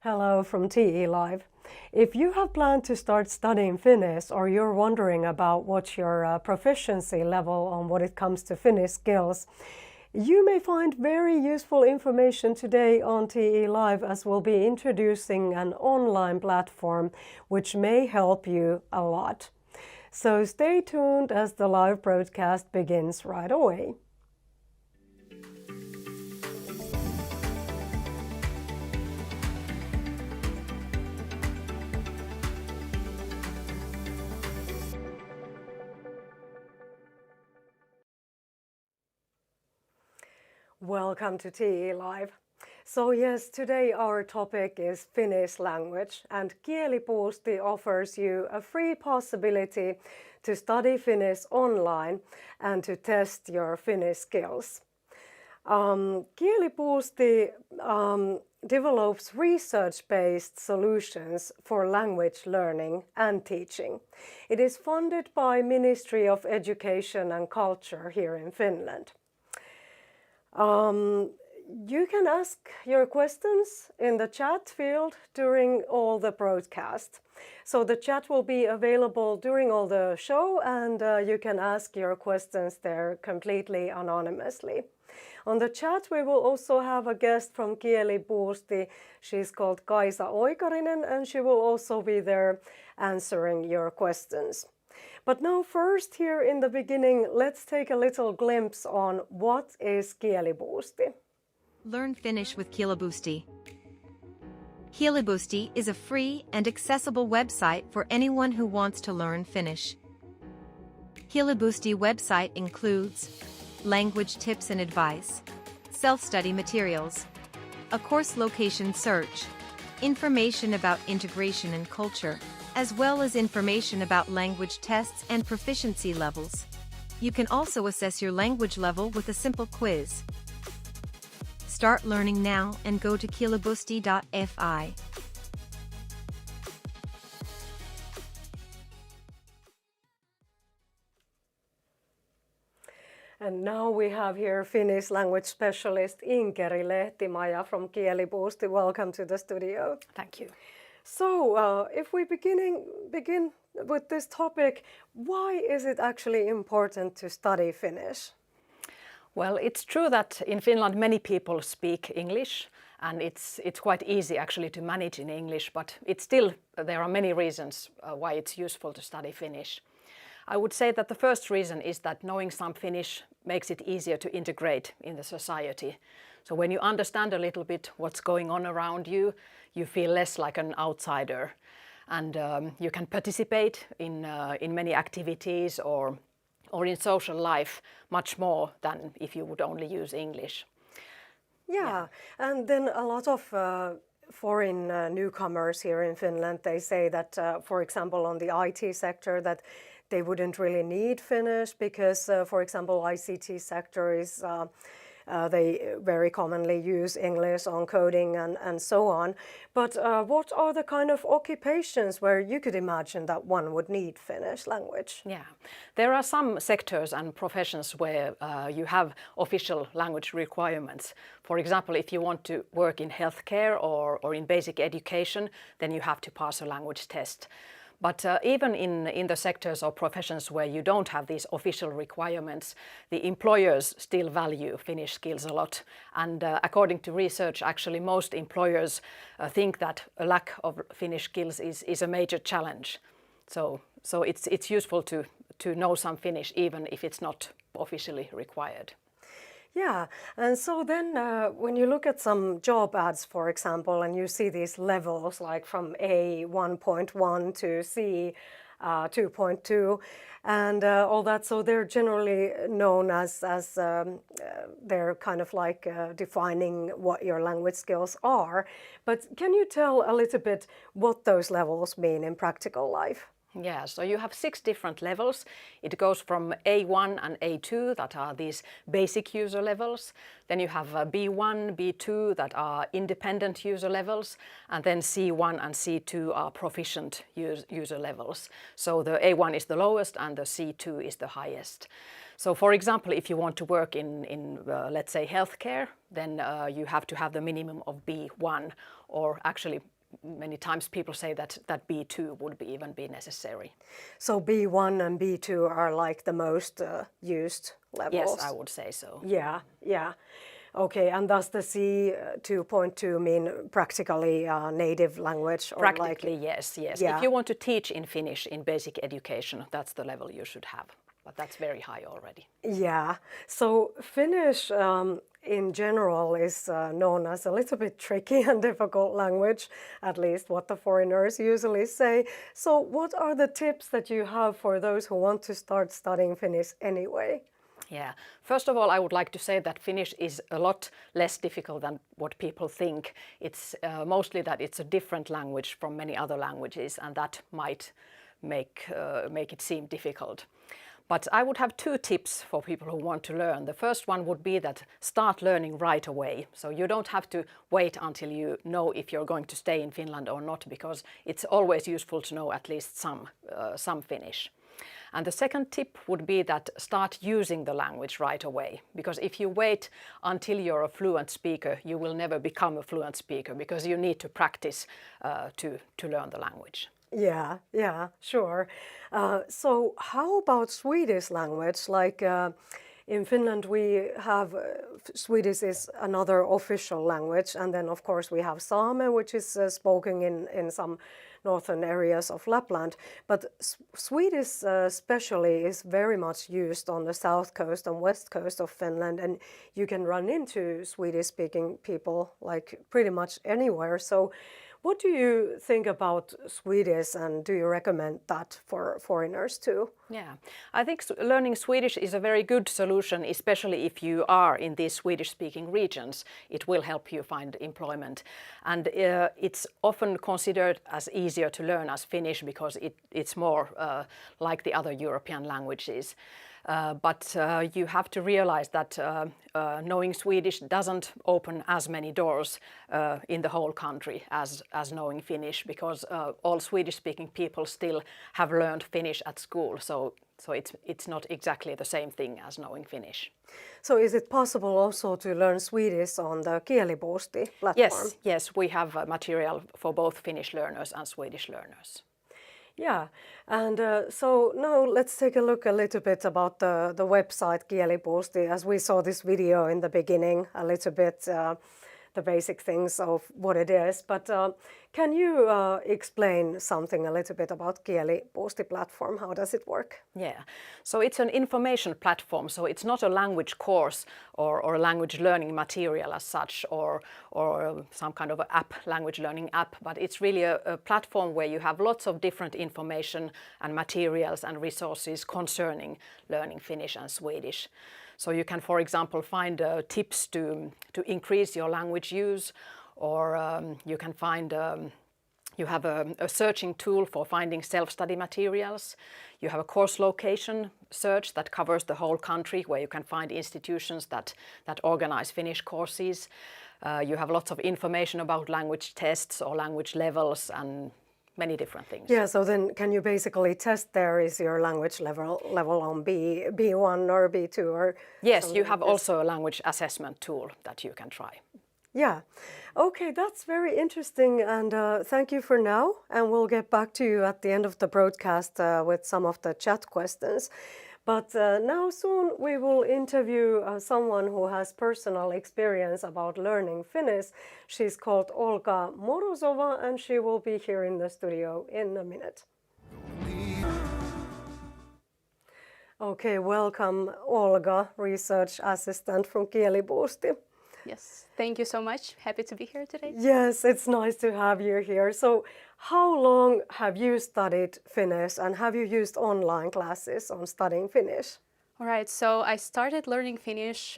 Hello from TE Live. If you have planned to start studying Finnish or you're wondering about what's your proficiency level on what it comes to Finnish skills, you may find very useful information today on TE Live, as we'll be introducing an online platform which may help you a lot. So stay tuned as the live broadcast begins right away. Welcome to TE Live. So yes, today our topic is Finnish language, and Kielibuusti offers you a free possibility to study Finnish online and to test your Finnish skills. Kielibuusti develops research-based solutions for language learning and teaching. It is funded by Ministry of Education and Culture here in Finland. You can ask your questions in the chat field during all the broadcast. So the chat will be available during all the show, and you can ask your questions there completely anonymously. On the chat we will also have a guest from Kielibuusti. She's called Kaisa Oikarinen, and she will also be there answering your questions. But now first, here in the beginning, let's take a little glimpse on what is Kielibuusti. Learn Finnish with Kielibuusti. Kielibuusti is a free and accessible website for anyone who wants to learn Finnish. Kielibuusti website includes language tips and advice, self-study materials, a course location search, information about integration and culture, as well as information about language tests and proficiency levels. You can also assess your language level with a simple quiz. Start learning now and go to Kielibuusti.fi. And now we have here Finnish language specialist Inkeri Lehtimaja from Kielibuusti. Welcome to the studio. Thank you. So, if we begin with this topic, why is it actually important to study Finnish? Well, it's true that in Finland many people speak English, and it's quite easy actually to manage in English, but there are many reasons why it's useful to study Finnish. I would say that the first reason is that knowing some Finnish makes it easier to integrate in the society. So when you understand a little bit what's going on around you, you feel less like an outsider, and you can participate in many activities or in social life much more than if you would only use English. Yeah. And then a lot of foreign newcomers here in Finland, they say that, for example, on the IT sector, that they wouldn't really need Finnish because, for example, ICT sector is they very commonly use English on coding and so on. But what are the kind of occupations where you could imagine that one would need Finnish language? Yeah, there are some sectors and professions where you have official language requirements. For example, if you want to work in healthcare or in basic education, then you have to pass a language test. But even in the sectors or professions where you don't have these official requirements, the employers still value Finnish skills a lot. And according to research, actually most employers think that a lack of Finnish skills is a major challenge. So it's useful to know some Finnish even if it's not officially required. Yeah, and so then when you look at some job ads, for example, and you see these levels like from A 1.1 to C 2.2 and all that, so they're generally known as they're kind of like defining what your language skills are. But can you tell a little bit what those levels mean in practical life? Yeah, so you have 6 different levels. It goes from A1 and A2, that are these basic user levels. Then you have B1, B2, that are independent user levels. And then C1 and C2 are proficient user levels. So the A1 is the lowest and the C2 is the highest. So for example, if you want to work in let's say, healthcare, then you have to have the minimum of B1, or actually many times people say that B2 would even be necessary. So B1 and B2 are like the most used levels? Yes, I would say so. Yeah, yeah. Okay, and does the C2.2 mean practically native language? Or Practically, yes. Yeah. If you want to teach in Finnish in basic education, that's the level you should have. But that's very high already. Yeah. So Finnish in general is known as a little bit tricky and difficult language, at least what the foreigners usually say. So what are the tips that you have for those who want to start studying Finnish anyway? Yeah. First of all, I would like to say that Finnish is a lot less difficult than what people think. It's mostly that it's a different language from many other languages, and that might make it seem difficult. But I would have 2 tips for people who want to learn. The first one would be that start learning right away. So you don't have to wait until you know if you're going to stay in Finland or not, because it's always useful to know at least some Finnish. And the second tip would be that start using the language right away, because if you wait until you're a fluent speaker, you will never become a fluent speaker, because you need to practice to learn the language. Yeah, sure. So how about Swedish language? Like in Finland we have, Swedish is another official language, and then of course we have Same, which is spoken in some northern areas of Lapland. But Swedish especially is very much used on the south coast and west coast of Finland, and you can run into Swedish-speaking people like pretty much anywhere. So what do you think about Swedish, and do you recommend that for foreigners too? Yeah, I think learning Swedish is a very good solution, especially if you are in these Swedish-speaking regions. It will help you find employment. And it's often considered as easier to learn as Finnish, because it's more like the other European languages. But you have to realize that knowing Swedish doesn't open as many doors in the whole country as knowing Finnish, because all Swedish-speaking people still have learned Finnish at school. So it's not exactly the same thing as knowing Finnish. So is it possible also to learn Swedish on the Kielibuusti platform? Yes, we have material for both Finnish learners and Swedish learners. Yeah, and so now let's take a look a little bit about the website Kielibuusti. As we saw this video in the beginning, a little bit the basic things of what it is. But can you explain something a little bit about Kielibuusti platform? How does it work? Yeah, so it's an information platform. So it's not a language course or a language learning material as such, or some kind of an app, language learning app. But it's really a platform where you have lots of different information and materials and resources concerning learning Finnish and Swedish. So you can, for example, find tips to increase your language use, or you can find, you have a searching tool for finding self-study materials. You have a course location search that covers the whole country, where you can find institutions that organize Finnish courses. You have lots of information about language tests or language levels and many different things. Yeah, so then can you basically test there is your language level on B1 or B2 or? Yes, you have also a language assessment tool that you can try. Yeah, okay, that's very interesting, and thank you for now, and we'll get back to you at the end of the broadcast with some of the chat questions. But now soon we will interview someone who has personal experience about learning Finnish. She's called Olga Morozova, and she will be here in the studio in a minute. Okay, welcome Olga, research assistant from Kielibuusti. Yes, thank you so much. Happy to be here today. Yes, it's nice to have you here. So how long have you studied Finnish, and have you used online classes on studying Finnish? All right, so I started learning Finnish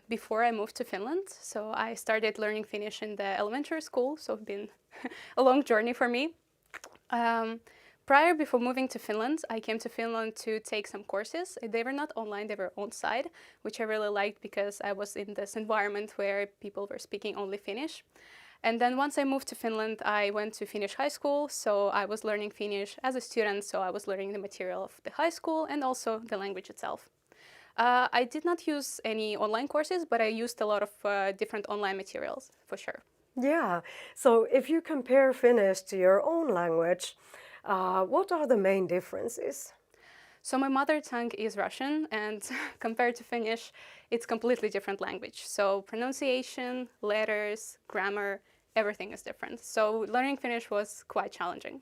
before I moved to Finland. So I started learning Finnish in the elementary school, so it's been a long journey for me. before moving to Finland, I came to Finland to take some courses. They were not online, they were on-site, which I really liked because I was in this environment where people were speaking only Finnish. And then once I moved to Finland, I went to Finnish high school, so I was learning Finnish as a student, so I was learning the material of the high school and also the language itself. I did not use any online courses, but I used a lot of different online materials, for sure. Yeah, so if you compare Finnish to your own language, what are the main differences? So my mother tongue is Russian, and compared to Finnish, it's completely different language. So pronunciation, letters, grammar, everything is different. So learning Finnish was quite challenging.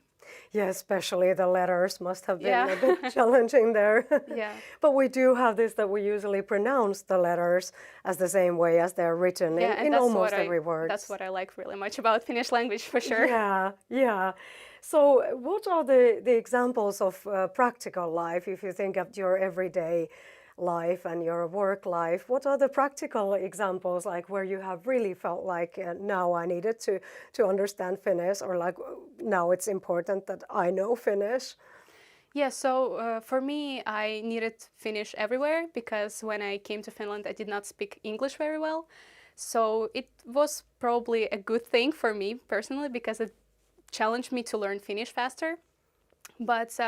Yeah, especially the letters must have been Yeah. a bit challenging there. Yeah. But we do have this that we usually pronounce the letters as the same way as they're written in almost every word. That's what I like really much about Finnish language, for sure. Yeah, yeah. So what are the examples of practical life, if you think of your everyday life and your work life? What are the practical examples, like where you have really felt like now I needed to understand Finnish, or like now it's important that I know Finnish? Yeah, so for me, I needed Finnish everywhere because when I came to Finland, I did not speak English very well. So it was probably a good thing for me personally because it challenged me to learn Finnish faster. But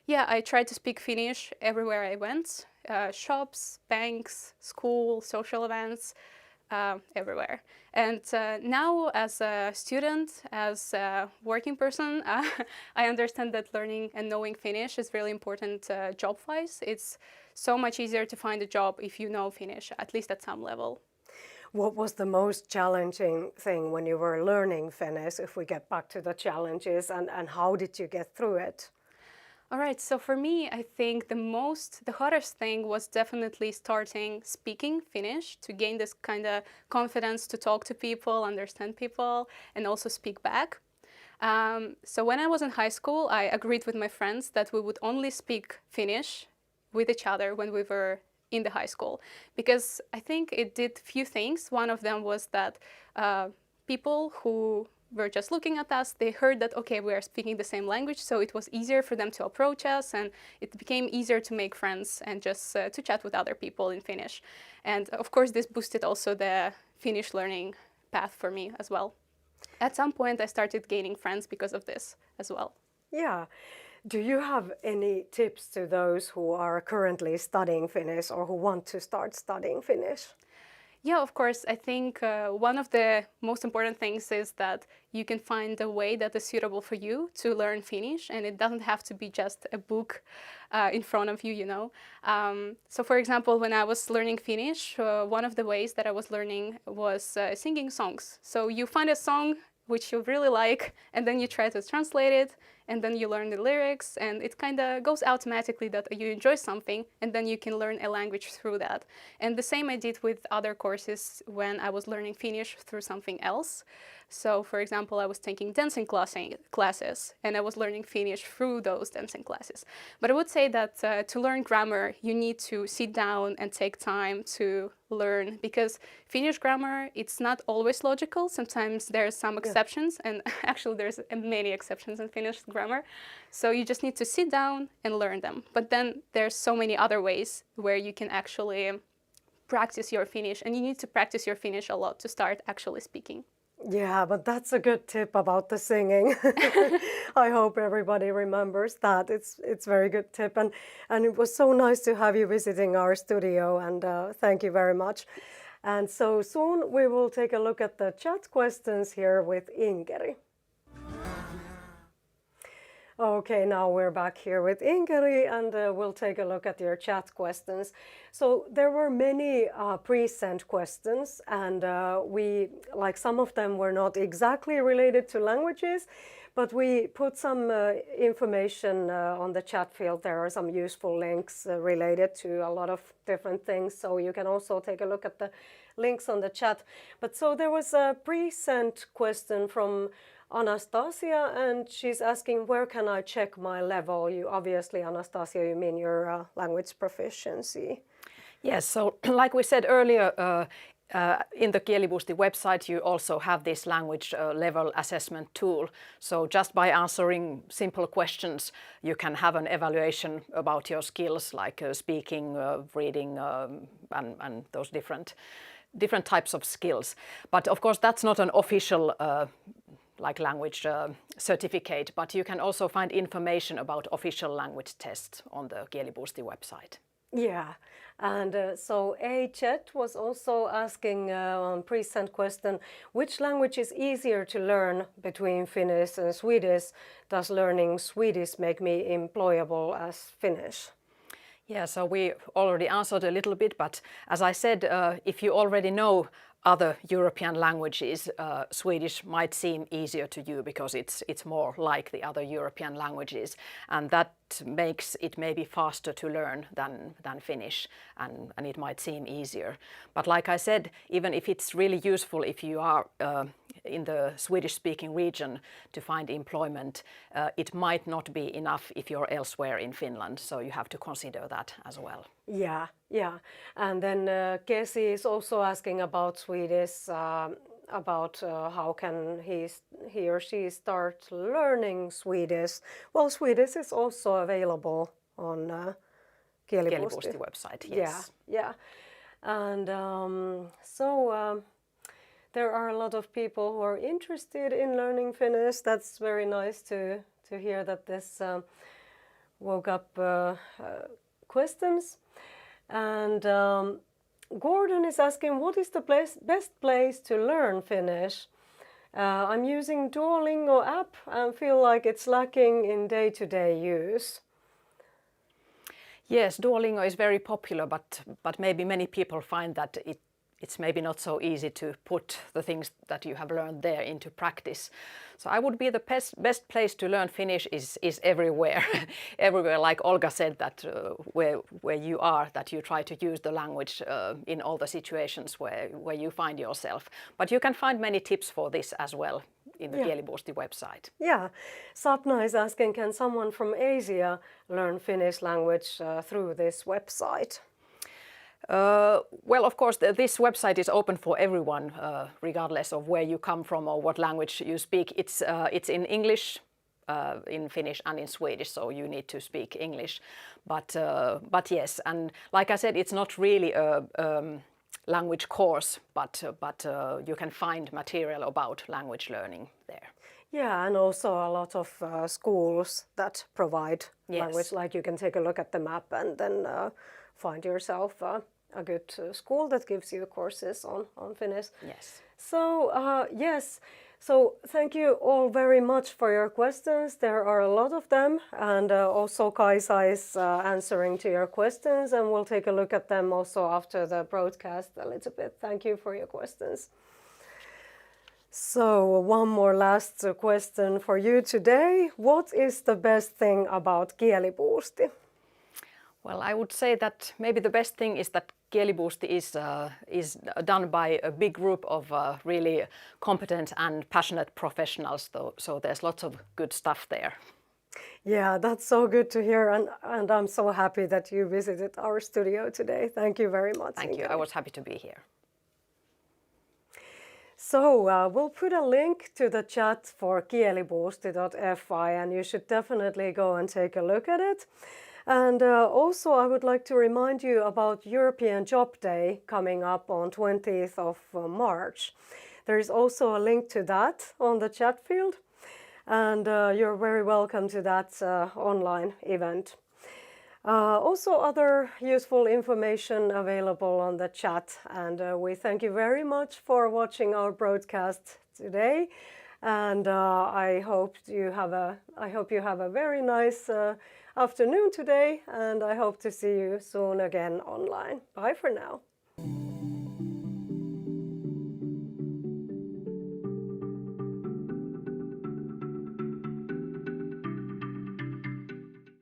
yeah, I tried to speak Finnish everywhere I went. Shops, banks, school, social events, everywhere. And now as a student, as a working person, I understand that learning and knowing Finnish is really important job-wise. It's so much easier to find a job if you know Finnish, at least at some level. What was the most challenging thing when you were learning Finnish, if we get back to the challenges, and how did you get through it? All right, so for me, I think the hardest thing was definitely starting speaking Finnish to gain this kind of confidence to talk to people, understand people, and also speak back. So when I was in high school, I agreed with my friends that we would only speak Finnish with each other when we were in the high school, because I think it did few things. One of them was that people who were just looking at us, they heard that, okay, we are speaking the same language, so it was easier for them to approach us, and it became easier to make friends and just to chat with other people in Finnish. And of course, this boosted also the Finnish learning path for me as well. At some point, I started gaining friends because of this as well. Yeah. Do you have any tips to those who are currently studying Finnish or who want to start studying Finnish? Yeah, of course. I think one of the most important things is that you can find a way that is suitable for you to learn Finnish, and it doesn't have to be just a book in front of you, you know. So for example, when I was learning Finnish, one of the ways that I was learning was singing songs. So you find a song which you really like, and then you try to translate it, and then you learn the lyrics, and it kind of goes automatically that you enjoy something, and then you can learn a language through that. And the same I did with other courses when I was learning Finnish through something else. So for example, I was taking dancing classes, and I was learning Finnish through those dancing classes. But I would say that to learn grammar, you need to sit down and take time to learn, because Finnish grammar, it's not always logical. Sometimes there's some exceptions, and actually there's many exceptions in Finnish grammar. So you just need to sit down and learn them. But then there's so many other ways where you can actually practice your Finnish, and you need to practice your Finnish a lot to start actually speaking. Yeah, but that's a good tip about the singing. I hope everybody remembers that. It's very good tip, and it was so nice to have you visiting our studio, and thank you very much. And so soon we will take a look at the chat questions here with Inkeri. Okay, now we're back here with Inkeri, and we'll take a look at your chat questions. So there were many pre-sent questions, and some of them were not exactly related to languages, but we put some information on the chat field. There are some useful links related to a lot of different things, so you can also take a look at the links on the chat. But so there was a pre-sent question from Anastasia, and she's asking, where can I check my level? You obviously, Anastasia, you mean your language proficiency. Yes, so like we said earlier, In the Kielibuusti website, you also have this language level assessment tool. So just by answering simple questions, you can have an evaluation about your skills, like speaking, reading, and those different types of skills. But of course, that's not an official like language certificate, but you can also find information about official language tests on the Kielibuusti website. Yeah, and so Chet was also asking on pre-sent question, which language is easier to learn between Finnish and Swedish? Does learning Swedish make me employable as Finnish? Yeah, so we already answered a little bit, but as I said, if you already know other European languages, Swedish might seem easier to you because it's more like the other European languages, and that makes it maybe faster to learn than Finnish, and it might seem easier. But like I said, even if it's really useful if you are in the Swedish-speaking region to find employment, it might not be enough if you're elsewhere in Finland, so you have to consider that as well. Yeah, yeah. And then Kesi is also asking about Swedish, about how can he or she start learning Swedish. Well, Swedish is also available on Kielibuusti website, yes. Yeah. And there are a lot of people who are interested in learning Finnish. That's very nice to hear that this woke up questions. And Gordon is asking, what is the best place to learn Finnish? I'm using Duolingo app and feel like it's lacking in day-to-day use. Yes, Duolingo is very popular, but maybe many people find that it's maybe not so easy to put the things that you have learned there into practice. So I would be the best place to learn Finnish is everywhere. Everywhere, like Olga said, that where you are, that you try to use the language in all the situations where you find yourself. But you can find many tips for this as well in the Kielibuusti website. Yeah. Sapna is asking, can someone from Asia learn Finnish language through this website? Well, of course, this website is open for everyone, regardless of where you come from or what language you speak. It's in English, in Finnish, and in Swedish, so you need to speak English. But yes, and like I said, it's not really a language course, but you can find material about language learning there. Yeah, and also a lot of schools that provide language. Like you can take a look at the map and then find yourself a good school that gives you courses on Finnish. Yes. So, yes. So thank you all very much for your questions. There are a lot of them, and also Kaisa is answering to your questions, and we'll take a look at them also after the broadcast a little bit. Thank you for your questions. So one more last question for you today. What is the best thing about Kielibuusti? Well, I would say that maybe the best thing is that Kielibuusti is done by a big group of really competent and passionate professionals, so there's lots of good stuff there. Yeah, that's so good to hear, and I'm so happy that you visited our studio today. Thank you very much. Thank you. I was happy to be here. So we'll put a link to the chat for Kielibuusti.fi, and you should definitely go and take a look at it. And also I would like to remind you about European Job Day coming up on 20th of March. There is also a link to that on the chat field, and you're very welcome to that online event. Also other useful information available on the chat, and we thank you very much for watching our broadcast today, and I hope you have a very nice afternoon today, and I hope to see you soon again online. Bye for now.